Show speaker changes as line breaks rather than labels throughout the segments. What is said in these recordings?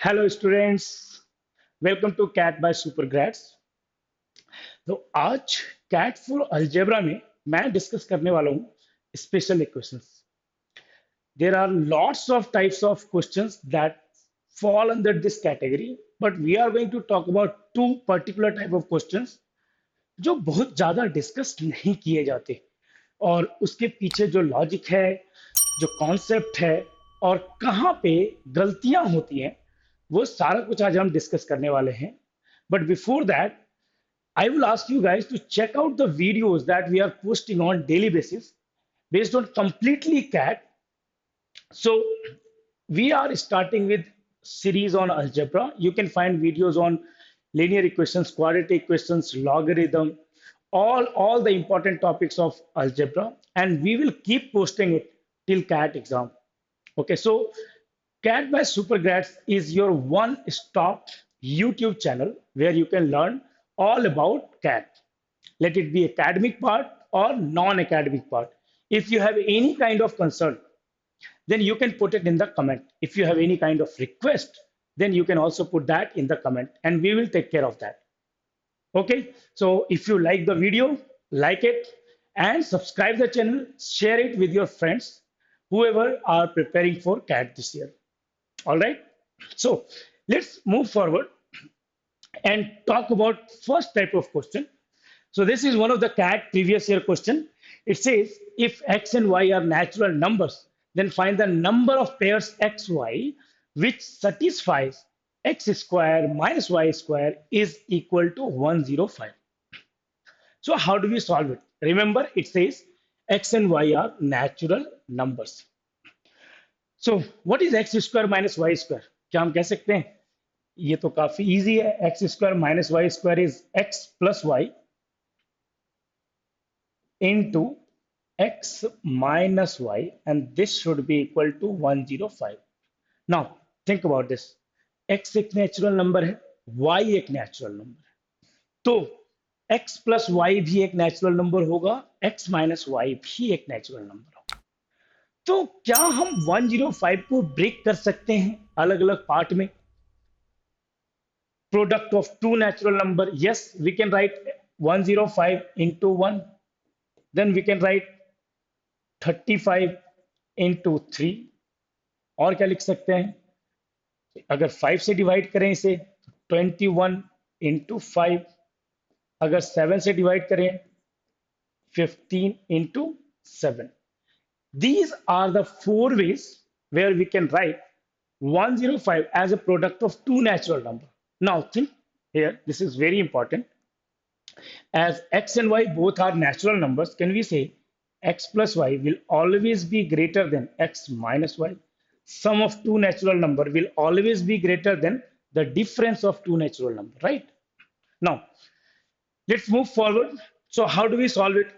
Hello students, welcome to CAT by Supergrades. तो आज cat for algebra में मैं डिस्कस करने वाला हूँ special equations. There are lots of types of questions that fall under this category, but we are going to talk about two particular type of questions जो बहुत ज्यादा डिस्कस नहीं किए जाते और उसके पीछे जो लॉजिक है, जो कॉन्सेप्ट है और कहाँ पे गलतियां होती हैं, वो सारा कुछ आज हम डिस्कस करने वाले हैं। But before that, I will ask you guys to check out the videos that we are posting on daily basis based on completely CAT. So we are starting with series on algebra. You can find videos on linear equations, quadratic equations, logarithm, all the important topics of algebra, and we will keep posting it till CAT exam. Okay, so CAT by Supergrads is your one-stop YouTube channel where you can learn all about CAT. Let it be academic part or non-academic part. If you have any kind of concern, then you can put it in the comment. If you have any kind of request, then you can also put that in the comment and we will take care of that. Okay, so if you like the video, like it and subscribe the channel, share it with your friends, whoever are preparing for CAT this year. All right, so let's move forward and talk about first type of question. So this is one of the CAT previous year question. It says if x and y are natural numbers, then find the number of pairs xy which satisfies x square minus y square is equal to 105. So how do we solve it? Remember, it says x and y are natural numbers. So what is x square minus y square? क्या हम कह सकते हैं ये तो काफी easy है. X square minus y square is x plus y into x minus y, and this should be equal to 105. Now think about this. x एक नेचुरल नंबर है, y एक नेचुरल नंबर है, तो x प्लस वाई भी एक natural number होगा, x minus Y भी एक नेचुरल नंबर होगा. तो क्या हम 105 को ब्रेक कर सकते हैं अलग अलग पार्ट में? Product of two natural number, yes, we can write 105 into 1. Then we can write 35 into 3. और क्या लिख सकते हैं? अगर 5 से डिवाइड करें इसे, 21 into 5. अगर 7 से डिवाइड करें, 15 into 7. These are the four ways where we can write 105 as a product of two natural number. Now think here, this is very important. As x and y both are natural numbers, can we say x plus y will always be greater than x minus y? Sum of two natural number will always be greater than the difference of two natural number, right? Now, let's move forward. So how do we solve it?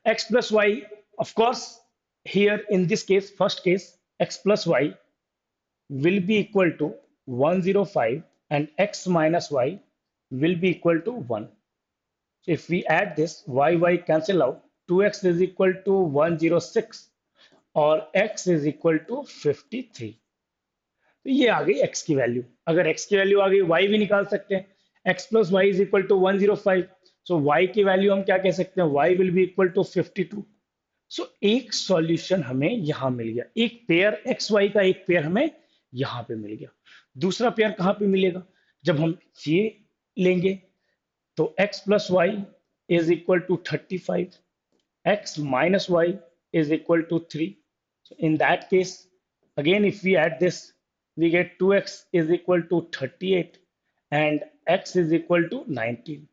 X plus y, of course, here in this case, first case, x plus y will be equal to 105 and x minus y will be equal to 1. So if we add this, y cancel out, 2x is equal to 106 और x is equal to 53. तो ये आ गई x की value. अगर x की value आ गई, y भी निकाल सकते हैं. x plus y is equal to 105. So y की वैल्यू हम क्या कह सकते हैं? y will be equal to 52. सो एक सॉल्यूशन हमें यहां मिल गया, एक पेयर एक्स वाई का एक पेयर हमें यहां पे मिल गया. दूसरा पेयर कहां पे मिलेगा? जब हम ये लेंगे तो x plus y is equal to 35, x minus y is equal to 3. So in that case, again if we add this, we get 2x is equal to 38 and x is equal to 19.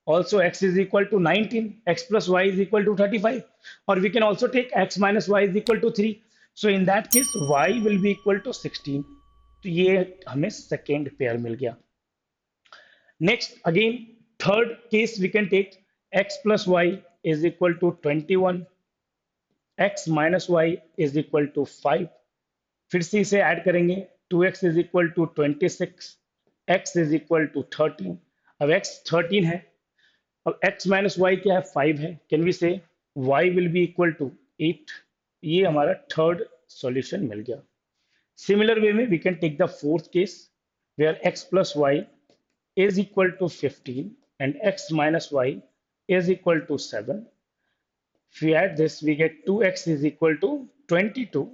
Also x is equal to 19, x plus y is equal to 35, or we can also take x minus y is equal to 3. So in that case y will be equal to 16. तो ये हमें second pair मिल गया. Next again third case we can take x plus y is equal to 21, x minus y is equal to 5. फिर से इसे add करेंगे, 2x is equal to 26, x is equal to 13. अब x 13 है, अब x minus Y क्या है? 5 है. Can we say y will be equal to 8. ये हमारा थर्ड सॉल्यूशन मिल गया. सिमिलर वे में we can take the fourth case. where x plus y is equal to 15 and x minus y is equal to 7. If we add this, we get 2x is equal to 22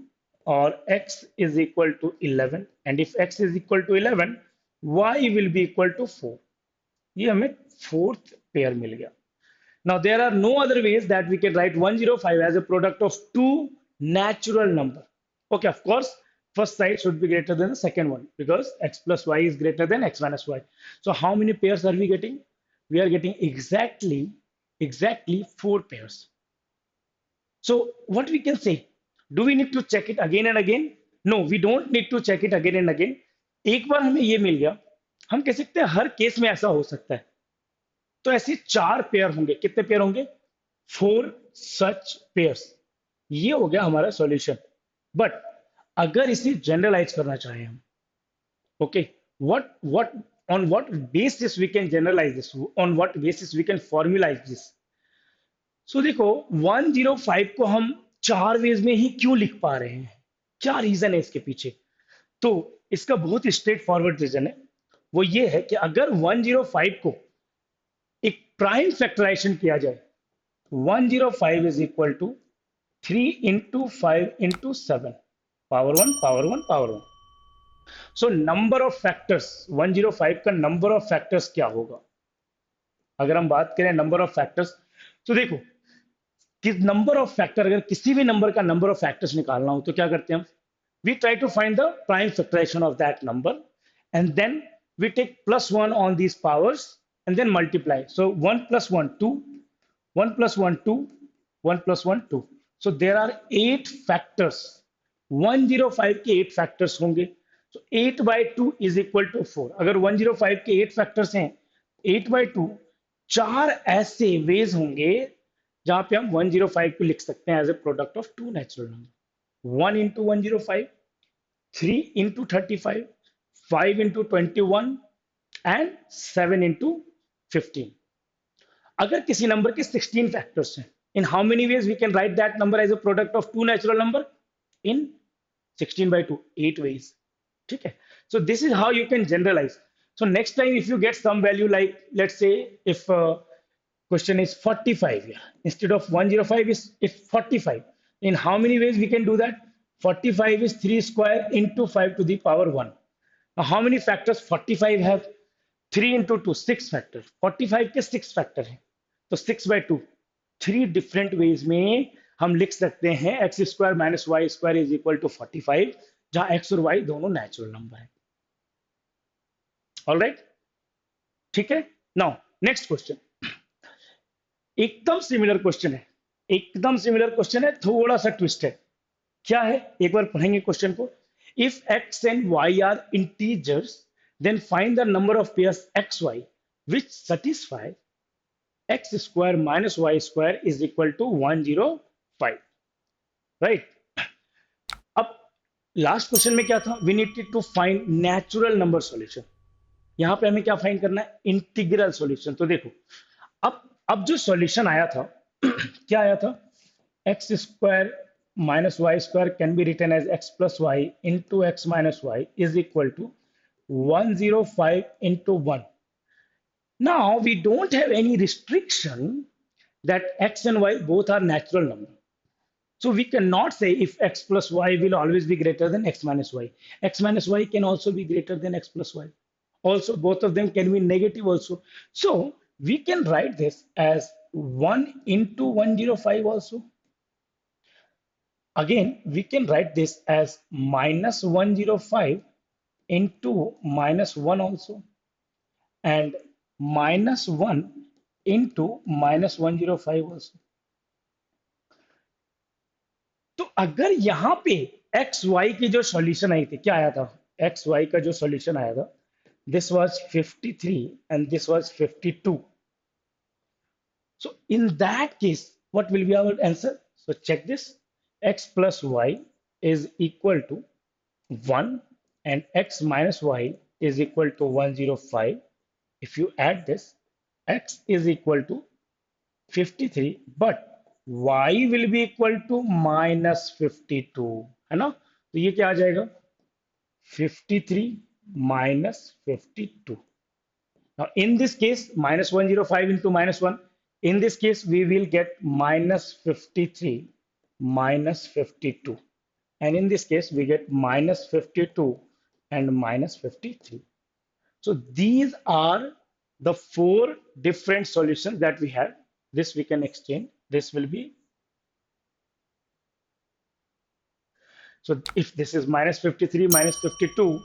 or x is equal to 11. And if x is equal to 11, y will be equal to 4. ये हमें fourth pair मिल गया. Now there are no other ways that we can write 105 as a product of two natural number. Okay, of course, first side should be greater than the second one because x plus y is greater than x minus y. So how many pairs are we getting? We are getting exactly four pairs. So what we can say, do we need to check it again and again? No, we don't need to check it again and again. एक बार हमें ये मिल गया, हम कह सकते हैं हर case में ऐसा हो सकता है. तो ऐसे चार पेयर होंगे. कितने पेयर होंगे? 4 सच पेयर्स. ये हो गया हमारा सॉल्यूशन. बट अगर इसे जनरलाइज करना चाहें हम, okay, what on what basis we can generalize this, on what basis we can formalize this. सो देखो 105 को हम चार वेज में ही क्यों लिख पा रहे हैं, क्या रीजन है इसके पीछे? तो इसका बहुत स्ट्रेट फॉरवर्ड रीजन है. वो ये है कि अगर 105 को एक प्राइम फैक्टराइजेशन किया जाए, 105 is equal to 3 into 5 into 7 power 1 power 1 power 1. So number of factors, 105 का नंबर ऑफ फैक्टर्स क्या होगा? अगर हम बात करें नंबर ऑफ फैक्टर्स, तो देखो कि नंबर ऑफ फैक्टर, अगर किसी भी नंबर का नंबर ऑफ फैक्टर्स निकालना हो तो क्या करते हैं हम? We try to find the prime factorization of that number and then we take plus 1 on these powers and then multiply. So 1 plus 1 2, 1 plus 1 2, 1 plus 1 2. So there are 8 factors. 105 के 8 factors होंगे. So 8 by 2 is equal to 4. अगर 105 के 8 factors हैं, 8 by 2, चार ऐसे ways होंगे जहां पे हम 105 को लिख सकते हैं as a product of two natural number. 1 into 105, 3 into 35, 5 into 21 and 7 into 15. अगर किसी नंबर के 16 फैक्टर्स हैं, in how many ways we can write that number as a product of two natural number? In 16 by 2, 8 ways. ठीक है? So this is how you can generalize. So next time if you get some value like, let's say if question is 45 here, instead of 105 is if 45, in how many ways we can do that? 45 is 3 square into 5 to the power 1. Now how many factors 45 have? 3 into 2, 6 factors. 45 के 6 factor हैं, तो 6 by 2, 3 different ways में हम लिख सकते हैं x square minus y square is equal to 45, जहां x और वाई दोनों नेचुरल नंबर है. ऑलराइट, ठीक है. नाउ नेक्स्ट क्वेश्चन, एकदम सिमिलर क्वेश्चन है, एकदम सिमिलर क्वेश्चन है, थोड़ा सा ट्विस्ट है. क्या है, एक बार पढ़ेंगे क्वेश्चन को. If x and y are integers, then find the number of pairs xy which satisfy x square minus y square is equal to 105. Right. अब लास्ट क्वेश्चन में क्या था? We needed to find natural number solution. यहां पे हमें क्या find करना है? Integral solution. तो देखो अब जो सॉल्यूशन आया था क्या आया था? X square minus y square can be written as x plus y into x minus y is equal to 105 into 1. Now we don't have any restriction that x and y both are natural number. So we cannot say if x plus y will always be greater than x minus y. X minus y can also be greater than x plus y. Also both of them can be negative also. So we can write this as 1 into 105 also. Again, we can write this as minus 105 into minus 1 also, and minus 1 into minus 105 also. तो अगर यहां पे x Y की जो solution आई थी, क्या आया था? एक्स वाई का जो सॉल्यूशन आया था, this was 53 and this was 52. So in that case, what will be our answer? So check this. X plus y is equal to 1 and x minus y is equal to 105. If you add this, x is equal to 53, but y will be equal to minus 52, है ना? तो ये क्या आ जाएगा? 53 minus 52. Now, in this case, minus 105 into minus 1, in this case, we will get minus 53 minus 52. And in this case, we get minus 52 and minus 53. So these are the four different solutions that we have. This we can exchange. This will be, so if this is minus 53 minus 52,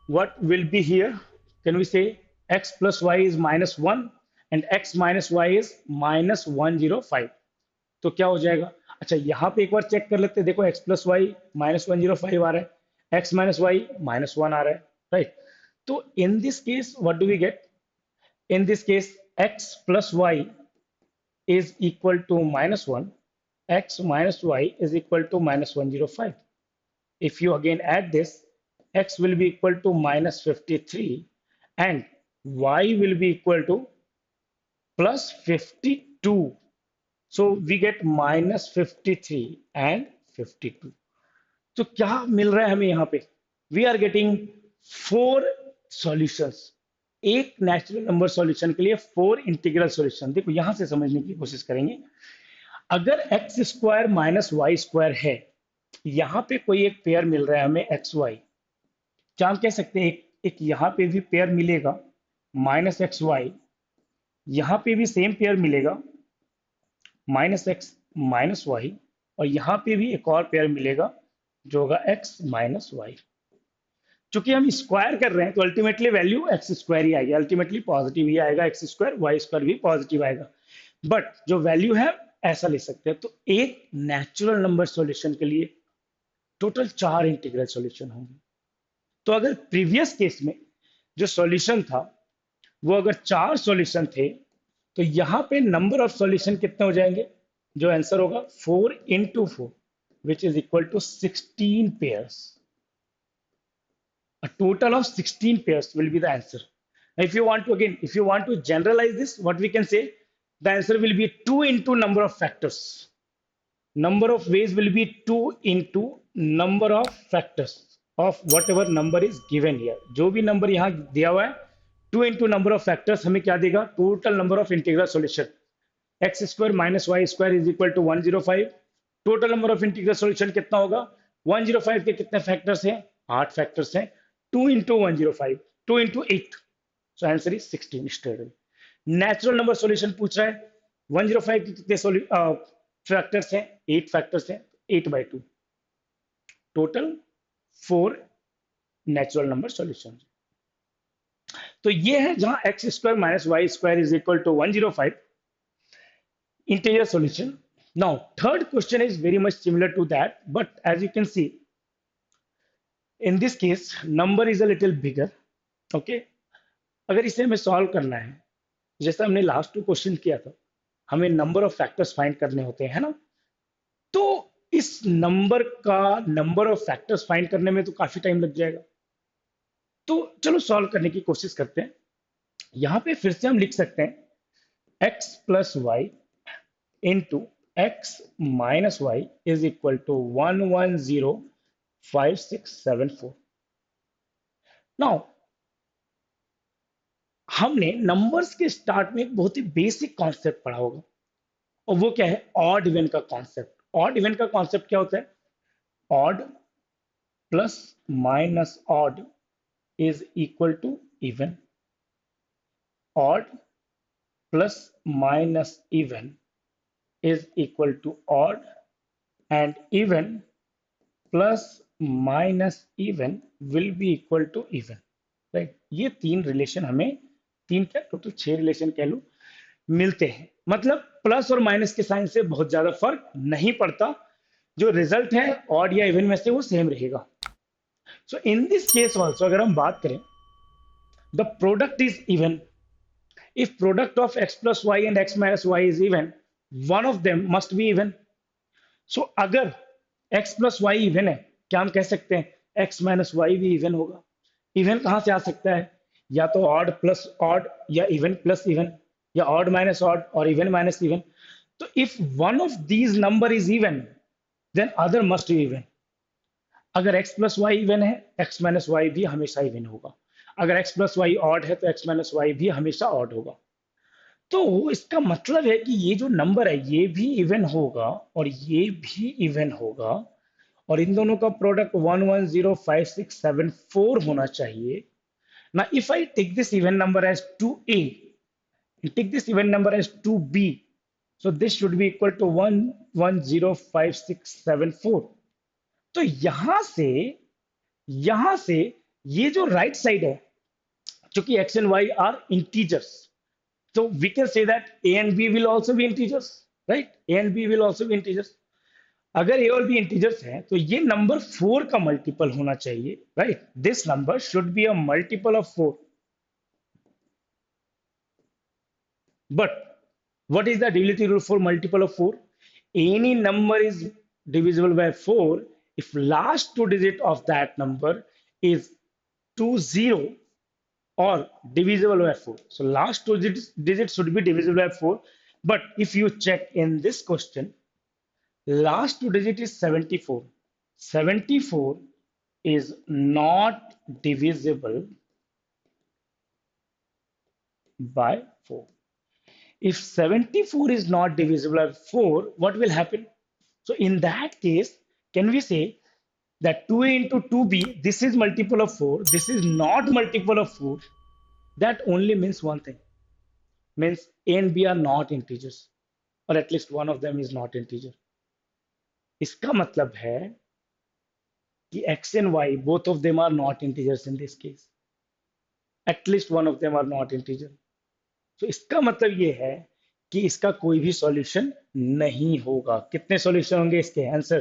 what will be here? Can we say x plus y is minus 1 and x minus y is minus 105? तो क्या हो जाएगा? अच्छा, यहाँ पे एक बार check कर लेते हैं. देखो x प्लस वाई माइनस 105 आ रहा है, x माइनस वाई माइनस 1 आ रहा है, राइट? तो in this case what do we get? In this case x plus y is equal to minus 1, x minus y is equal to minus 105. If you again add this, x will be equal to minus 53 and y will be equal to plus 52. So we get minus 53 and 52. तो क्या मिल रहा है हमें यहाँ पे? We are getting 4 solutions. एक natural number solution के लिए 4 इंटीग्रल सॉल्यूशन. देखो यहां से समझने की कोशिश करेंगे. अगर x square minus y square है, यहां पे कोई एक पेयर मिल रहा है हमें एक्स वाई, क्या हम कह सकते हैं एक यहां पे भी पेयर मिलेगा माइनस एक्स वाई, यहां पे भी सेम पेयर मिलेगा माइनस एक्स माइनस वाई, और यहां पे भी एक और पेयर मिलेगा जो होगा एक्स माइनस वाई. चूंकि हम स्क्वायर कर रहे हैं तो अल्टीमेटली वैल्यू एक्स स्क्वायर ही आएगी, अल्टीमेटली पॉजिटिव ही आएगा, एक्स स्क्वायर वाई स्क्वायर भी पॉजिटिव आएगा. बट जो वैल्यू है ऐसा ले सकते हैं. तो एक नेचुरल नंबर सॉल्यूशन के लिए टोटल 4 इंटीग्रल सॉल्यूशन होंगे. तो अगर प्रीवियस केस में जो सॉल्यूशन था वो अगर 4 सॉल्यूशन थे, तो यहां पे नंबर ऑफ सॉल्यूशन कितने हो जाएंगे? जो आंसर होगा 4 into 4 which is equal to 16 pairs. A total of 16 pairs will be the answer. Now, if you want to again, if you want to generalize this, what we can say, the answer will be 2 into number of factors. Number of ways will be 2 into number of factors of whatever number is given here. जो भी number यहाँ दिया हुआ है, 2 into number of factors हमें क्या देगा? Total number of integral solution. X square minus y square is equal to 105. Total number of integral solution कितना होगा? 105 के कितने फैक्टर्स हैं? 8 फैक्टर्स हैं. 2 into 105, 2 into 8. So answer is 16 straight away. Natural number solution पूछ रहा है, 105 के कितने फैक्टर्स हैं? 8 फैक्टर्स हैं, 8 by 2. Total 4 natural number solution. तो ये है जहां x square minus y square is equal to 105 integer solution. Now, third question is very much similar to that, but as you can see, in this case, number is a little bigger. Okay? अगर इसे हमें solve करना है, जैसा हमने last 2 question किया था, हमें नंबर ऑफ फैक्टर्स फाइंड करने होते हैं ना, तो इस नंबर का नंबर ऑफ फैक्टर्स फाइंड करने में तो काफी टाइम लग जाएगा. तो चलो सॉल्व करने की कोशिश करते हैं. यहां पे फिर से हम लिख सकते हैं x plus y into x minus y is equal to 1105674. Now, हमने नंबर्स के स्टार्ट में एक बहुत ही बेसिक कॉन्सेप्ट पढ़ा होगा, और वो क्या है? ऑड इवन का कॉन्सेप्ट. ऑड इवन का कॉन्सेप्ट क्या होता है? Odd plus minus odd is equal to even. Odd plus minus even is equal to odd, and even plus minus even will be equal to even. Right? ये 3 relation हमें, 3 क्या total 6 relation कह लो, मिलते हैं. मतलब प्लस और minus के sign से बहुत ज्यादा फर्क नहीं पड़ता, जो रिजल्ट है ऑड या इवन में से वो सेम रहेगा. So in this case also अगर हम बात करें, the product is even. If product of x plus y and x minus y is even, one of them must be even. So अगर x plus y even है, क्या हम कह सकते हैं x minus y भी even होगा? Even कहां से आ सकता है? या तो odd plus odd, या even plus even, या odd minus odd, और even minus even. तो if one of these number is even, then other must be even. अगर x प्लस वाई इवन है, x माइनस वाई भी हमेशा even होगा। अगर x प्लस वाई ऑड है तो x माइनस वाई भी हमेशा ऑड होगा। तो इसका मतलब है कि ये जो नंबर है ये भी इवन होगा और ये भी इवन होगा, और इन दोनों का प्रोडक्ट 1105,674 होना चाहिए ना। If I take this even number as 2a and take this even number as 2b, so this should be equal to 1105,674। तो यहां से ये जो राइट साइड है, चूंकि x and y are integers, so we can say that a and b will also be integers, right? A and b will also be integers। अगर a और b integers हैं तो ये नंबर 4 का multiple होना चाहिए, right? This number should be a multiple of 4। But what is the divisibility rule for multiple of 4? Any number is divisible by 4 if last two digit of that number is 20 or divisible by 4. So last two digits should be divisible by 4. But if you check in this question, last two digit is 74. 74 is not divisible by 4. If 74 is not divisible by 4, what will happen? So in that case, can we say that 2a into 2b, this is multiple of 4, this is not multiple of 4? That only means one thing, means a and b are not integers, or at least one of them is not integer। इसका मतलब है कि x and y, both of them are not integers in this case, at least one of them are not integer। तो इसका मतलब ये है कि इसका कोई भी सॉल्यूशन नहीं होगा। कितने सॉल्यूशन होंगे इसके? Answer,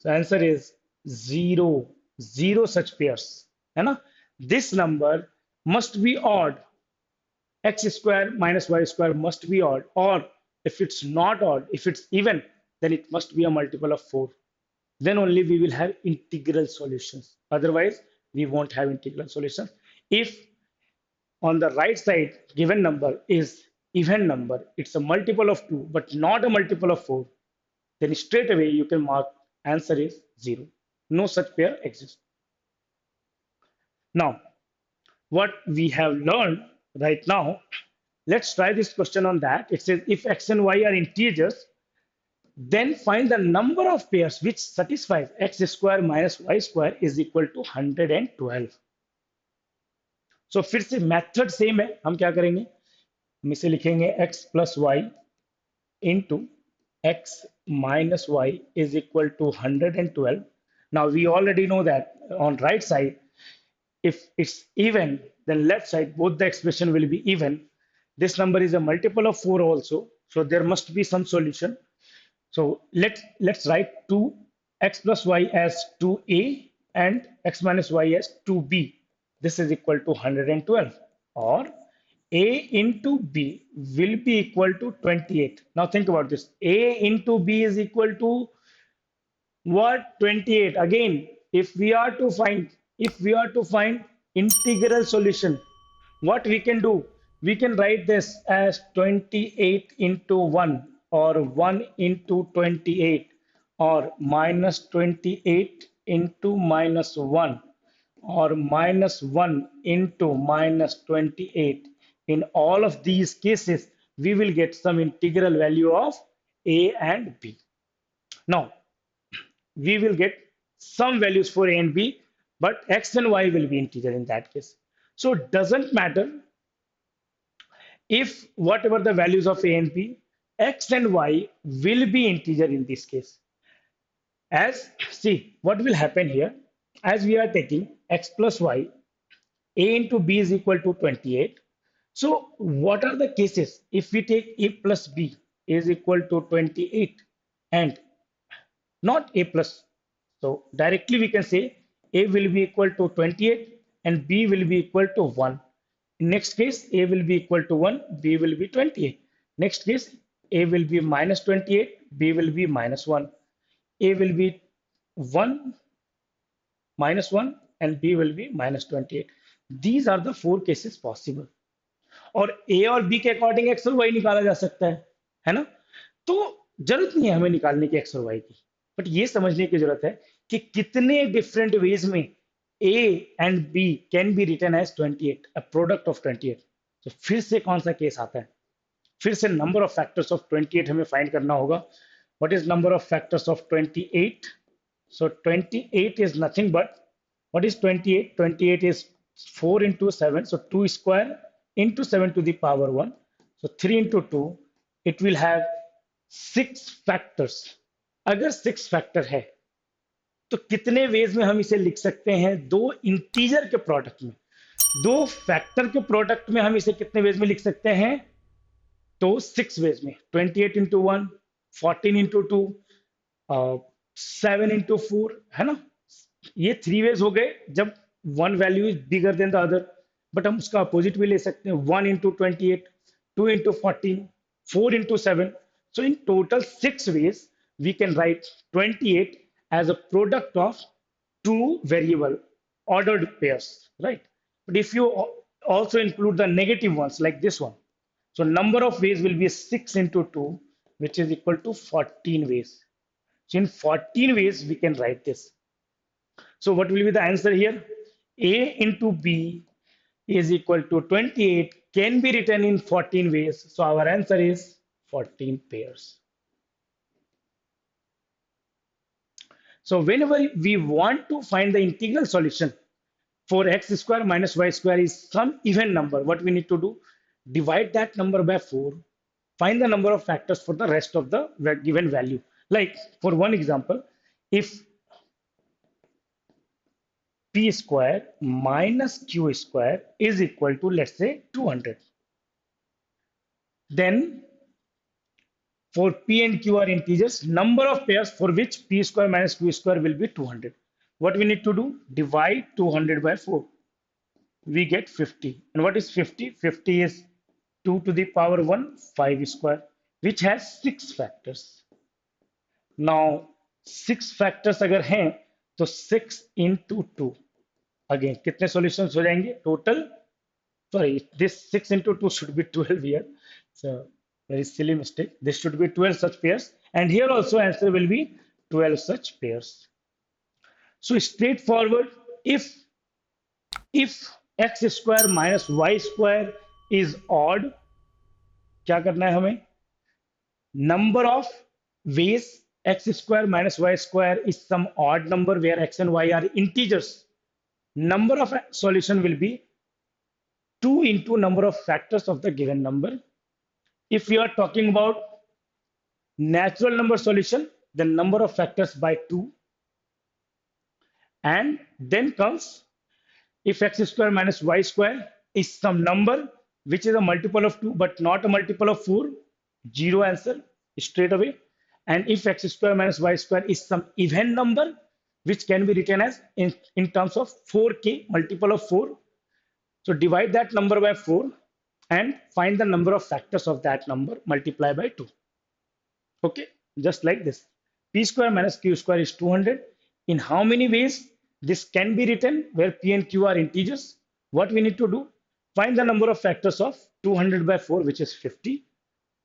so answer is zero. Zero such pairs, है ना? This number must be odd, x square minus y square must be odd, और if it's not odd, if it's even, then it must be a multiple of 4, then only we will have integral solutions, otherwise we won't have integral solutions। If on the right side given number is even number, it's a multiple of 2 but not a multiple of 4, then straight away you can mark answer is 0, no such pair exists। Now what we have learned right now, let's try this question on that। It says if x and y are integers, then find the number of pairs which satisfies x square minus y square is equal to 112। सो फिर से method same है, हम क्या करेंगे, हम इसे लिखेंगे x plus y into x minus y is equal to 112। Now we already know that on right side, if it's even, then left side both the expression will be even। This number is a multiple of 4 also, so there must be some solution। So let's write 2x plus y as 2a and x minus y as 2b। This is equal to 112, or a into b will be equal to 28। Now think about this, a into b is equal to what? 28 again। If we are to find integral solution, what we can do, we can write this as 28 into 1, or 1 into 28, or minus 28 into minus 1, or minus 1 into minus 28। In all of these cases, we will get some integral value of a and b। Now, we will get some values for a and b, but x and y will be integer in that case। So it doesn't matter if whatever the values of a and b, x and y will be integer in this case। As, see what will happen here, as we are taking x plus y, a into b is equal to 28। So what are the cases if we take a plus b is equal to 28 and not a plus? So directly we can say a will be equal to 28 and b will be equal to 1। In next case, a will be equal to 1, b will be 28। Next case, a will be minus 28, b will be minus 1, a will be 1 minus 1 and b will be minus 28। These are the four cases possible। और a और b के according x और y निकाला जा सकता है ना? तो जरूरत नहीं है हमें निकालने की x और y की, बट ये समझने की जरूरत है कि कितने डिफरेंट वेज में A and B can be written as 28, a product of 28। तो फिर से कौन सा केस आता है, फिर से नंबर ऑफ फैक्टर्स ऑफ 28 हमें फाइंड करना होगा। What is number of factors of 28? So 28 is nothing but, what is 28? 28 is 4 into 7. So 2 square into 7 to the power 1. So 3 into 2, it will have 6 factors. अगर 6 factor है तो कितने veg में हम इसे लिख सकते हैं? दो इंटीजर के प्रोडक्ट में, दो फैक्टर के प्रोडक्ट में हम इसे कितने वेज में लिख सकते हैं? तो 6 वेज में। 28 इंटू 1, 14 इंटू 2, 7 into 4, है ना? ये 3 वेज हो गए जब one value is bigger than the other. But हम उसका अपोजिट भी ले सकते हैं, 1 into 28, 2 into 14, 4 into 7। So in total 6 ways we can write 28 as a product of two variable ordered pairs, right? But if you also include the negative ones like this one, so number of ways will be 6 into 2, which is equal to 14 ways. So in 14 ways we can write this. So what will be the answer here? A into B is equal to 28 can be written in 14 ways. So our answer is 14 pairs. So whenever we want to find the integral solution for x square minus y square is some even number, what we need to do? Divide that number by 4. Find the number of factors for the rest of the given value. Like for one example, if p square minus q square is equal to, let's say, 200, then for p and q are integers, number of pairs for which p square minus q square will be 200. What we need to do? Divide 200 by 4. We get 50. And what is 50? 50 is 2 to the power 1, 5 square, which has 6 factors. Now, 6 factors अगर हैं तो 6 into 2. Again, कितने solutions हो जाएंगे total? Sorry, this 6 into 2 should be 12 here. So, very silly mistake. This should be 12 such pairs. And here also answer will be 12 such pairs. So straightforward, if x square minus y square is odd, क्या करना है हमें? Number of ways x square minus y square is some odd number where x and y are integers. Number of solution will be 2 into number of factors of the given number. If we are talking about natural number solution, the number of factors by 2. And then comes, if x square minus y square is some number which is a multiple of 2 but not a multiple of 4, 0 answer straight away. And if x square minus y square is some even number which can be written as in terms of 4k, multiple of 4, so divide that number by 4 and find the number of factors of that number, multiply by 2. Okay, just like this. P square minus q square is 200. In how many ways this can be written where p and q are integers? What we need to do? Find the number of factors of 200 by 4, which is 50.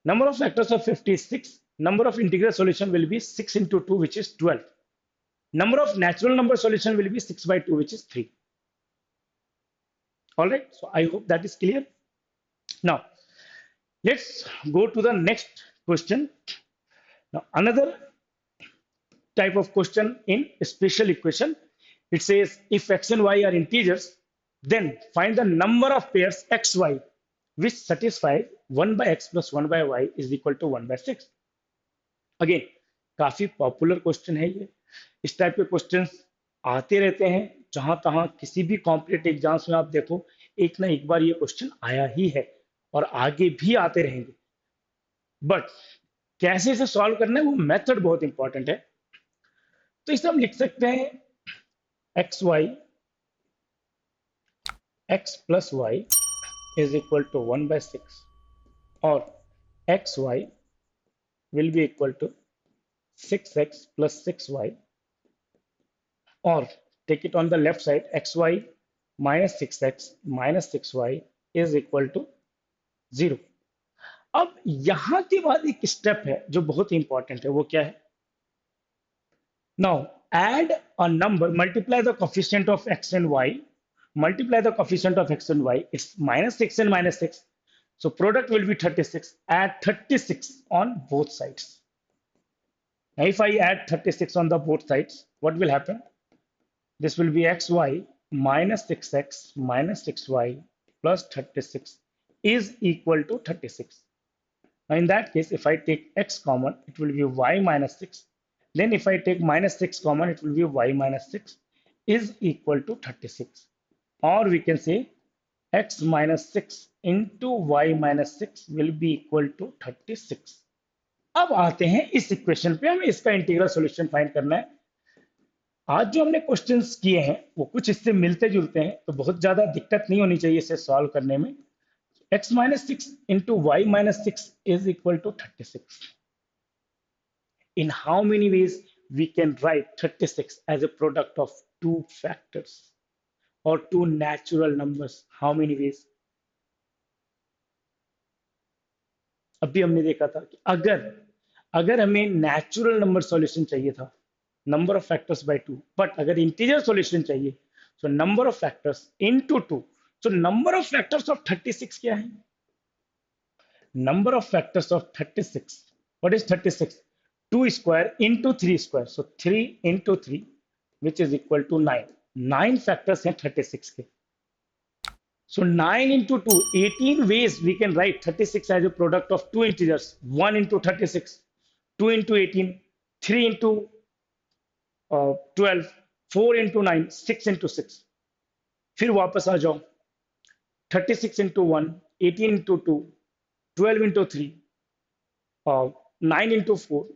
Number of factors of 50 is 6. Number of integral solution will be 6 into 2, which is 12. Number of natural number solution will be 6 by 2, which is 3. All right, so I hope that is clear. Now, let's go to the next question. Now, another type of question in special equation, it says if x and y are integers, then find the number of pairs xy which satisfy 1 by x plus 1 by y is equal to 1 by 6. Again, काफी popular question है ये। इस type के questions आते रहते हैं जहां तहां, किसी भी कॉम्पिटेटिव एग्जाम्स में आप देखो एक ना एक बार ये क्वेश्चन आया ही है और आगे भी आते रहेंगे। बट कैसे इसे सॉल्व करना है, वो मेथड बहुत इंपॉर्टेंट है। तो इसे हम लिख सकते हैं x y x plus y is equal to 1 by 6 और x y will be equal to 6x plus 6y, or take it on the left side, xy minus 6x minus 6y is equal to 0. अब यहां के बाद एक step है जो बहुत important है, वो क्या है? Now add a number, multiply the coefficient of x and y, multiply the coefficient of x and y, it's minus 6 and minus 6. So product will be 36. Add 36 on both sides. Now if I add 36 on the both sides, what will happen? This will be xy minus 6x minus 6y plus 36 is equal to 36. Now in that case, if I take x common, it will be y minus 6. Then if I take minus 6 common, it will be y minus 6 is equal to 36. Or we can say x minus 6 into y minus 6 will be equal to 36. अब आते हैं इस equation पे, हमें इसका integral solution find करना है। आज जो हमने क्वेश्चंस किए हैं वो कुछ इससे मिलते जुलते हैं, तो बहुत ज्यादा दिक्कत नहीं होनी चाहिए इसे सॉल्व करने में। x minus 6 into y minus 6 is equal to 36. In how many ways we can write 36 as a product of two factors or two natural numbers? How many ways? अभी हमने देखा था कि अगर हमें नेचुरल नंबर सॉल्यूशन चाहिए था, number of factors by 2, but अगर इंटीजर सॉल्यूशन चाहिए तो number of factors into 2। So number of factors of 36 क्या है? Number of factors of 36, what is 36? 2 square into 3 square, so 3 into 3 which is equal to 9। 9 factors हैं 36 के। So 9 into 2, 18 ways we can write 36 as a product of two integers. 1 into 36, 2 into 18, 3 into 12, 4 into 9, 6 into 6. फिर वापस आ जाओ, 36 into 1, 18 into 2, 12 into 3, 9 into 4,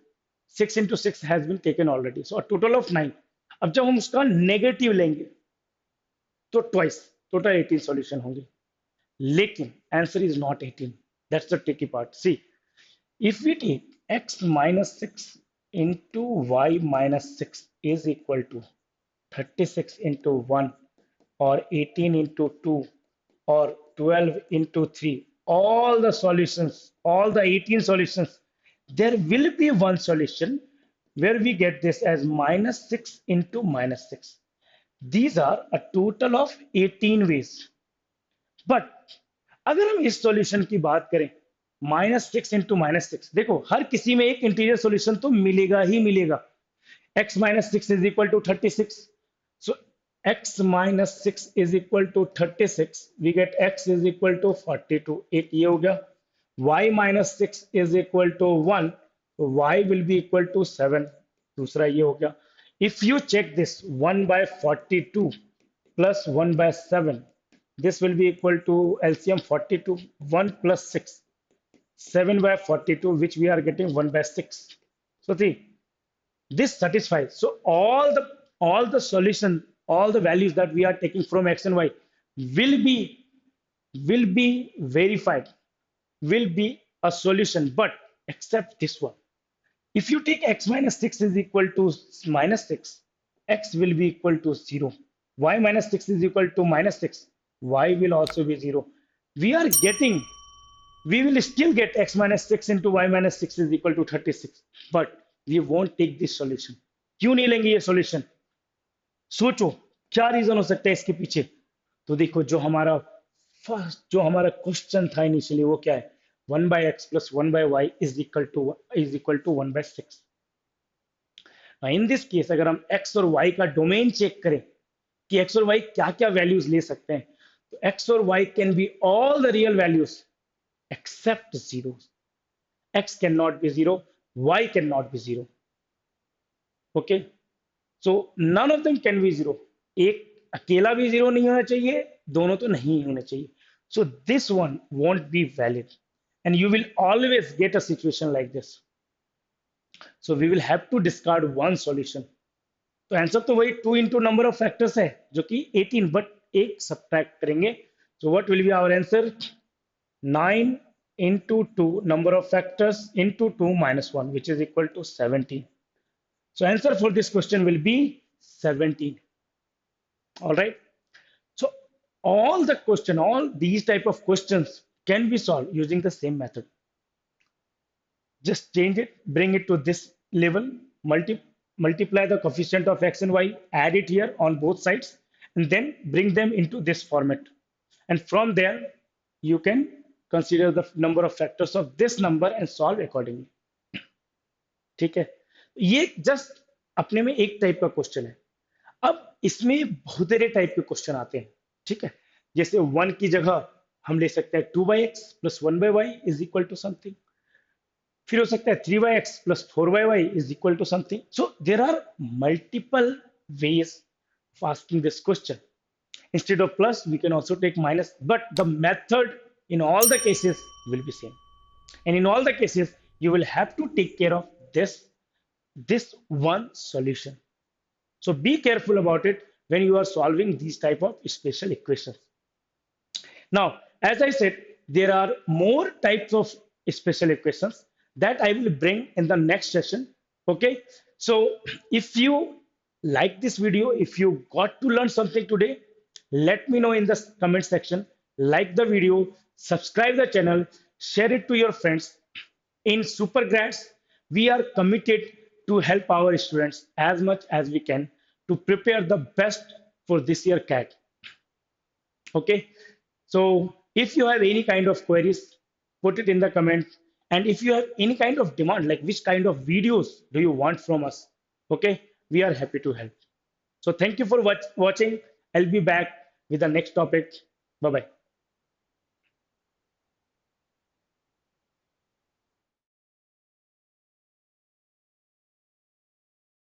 6 into 6 has been taken already. So a total of 9. अब जब हम उसका negative लेंगे तो twice, total 18 solution होंगे। लेकिन answer is not 18, that's the tricky part. See, if we take x minus 6 into y minus 6 is equal to 36 into 1 or 18 into 2 or 12 into 3, all the solutions, all the 18 solutions, there will be one solution where we get this as minus 6 into minus 6. These are a total of 18 ways. But अगर हम इस solution की बात करें minus 6 into minus 6, देखो हर किसी में एक इंटीरियर सॉल्यूशन तो मिलेगा ही मिलेगा। x minus 6 is equal to 36. So x minus 6 is equal to 36. We get x is equal to 42. एक ये हो गया। y minus 6 is equal to 1. So y will be equal to 7. दूसरा ये हो गया। If you check this, 1 by 42 plus 1 by 7, this will be equal to LCM 42, 1 plus 6, 7 by 42, which we are getting 1 by 6. So see, this satisfies. So all the solution, all the values that we are taking from x and y will be verified, will be a solution, but except this one. If you take x minus 6 is equal to minus 6, x will be equal to 0. Y minus 6 is equal to minus 6, y will also be 0. We will still get x minus 6 into y minus 6 is equal to 36, but we won't take this solution. क्यों नहीं लेंगे ये solution? सोचो क्या reason हो सकता है इसके पीछे। तो देखो जो हमारा क्वेश्चन था इनिशियली वो क्या है? 1 by x plus 1 by y is equal to 1 by 6. Now in this case अगर हम x और y का डोमेन चेक करें कि x और y क्या क्या वैल्यूज ले सकते हैं, तो x और y can be all the real values except 0. x cannot be 0, y cannot be 0. Okay, so none of them can be 0. एक अकेला भी 0 नहीं होना चाहिए, दोनों तो नहीं होना चाहिए. So this one won't be valid. And you will always get a situation like this. So we will have to discard one solution. तो आंसर तो वही 2 into number of factors है जो कि 18, but एक subtract करेंगे. So what will be our answer? 9 into 2 number of factors into 2 minus 1, which is equal to 17. So answer for this question will be 17. All right. So all these type of questions can be solved using the same method. Just change it, bring it to this level, multiply the coefficient of x and y, add it here on both sides, and then bring them into this format. And from there, you can consider the number of factors of this number and solve accordingly. ठीक है, ये just अपने में एक type का question है. अब इसमें बहुत सारे टाइप के क्वेश्चन आते हैं. ठीक है, जैसे 1 की जगह हम ले सकते हैं 2/x plus 1/y is equal to something. फिर हो सकता है 3/x plus 4/y is equal to something. So there are multiple ways of asking this question. Instead of plus, we can also take minus, but the method in all the cases will be same. And in all the cases, you will have to take care of this one solution. So be careful about it when you are solving these type of special equations. Now, as I said, there are more types of special equations that I will bring in the next session. Okay. So if you like this video, if you got to learn something today, let me know in the comment section. Like the video, subscribe the channel, share it to your friends. In Supergrads, we are committed to help our students as much as we can to prepare the best for this year CAT. Okay. So if you have any kind of queries, put it in the comments. And if you have any kind of demand, like which kind of videos do you want from us? Okay, we are happy to help. So thank you for watching. I'll be back with the next topic. Bye bye.